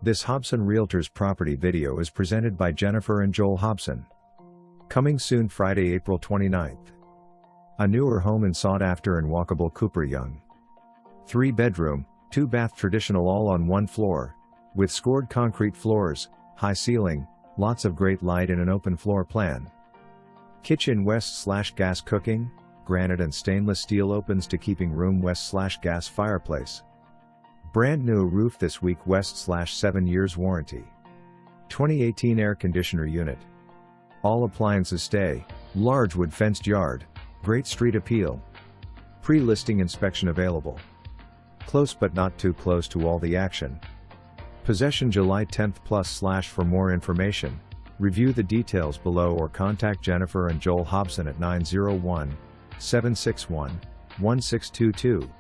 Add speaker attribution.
Speaker 1: This Hobson Realtors property video is presented by Jennifer and Joel Hobson. Coming soon Friday, April 29th. A newer home in sought-after and walkable Cooper Young. 3-bedroom, 2-bath traditional all on one floor, with scored concrete floors, high ceiling, lots of great light and an open floor plan. Kitchen west/gas cooking, granite and stainless steel opens to keeping room west/gas fireplace. Brand new roof this week west/7 years warranty. 2018 air conditioner unit. All appliances stay, large wood fenced yard, great street appeal. Pre-listing inspection available. Close but not too close to all the action. Possession July 10th plus/ for more information, review the details below or contact Jennifer and Joel Hobson at 901-761-1622.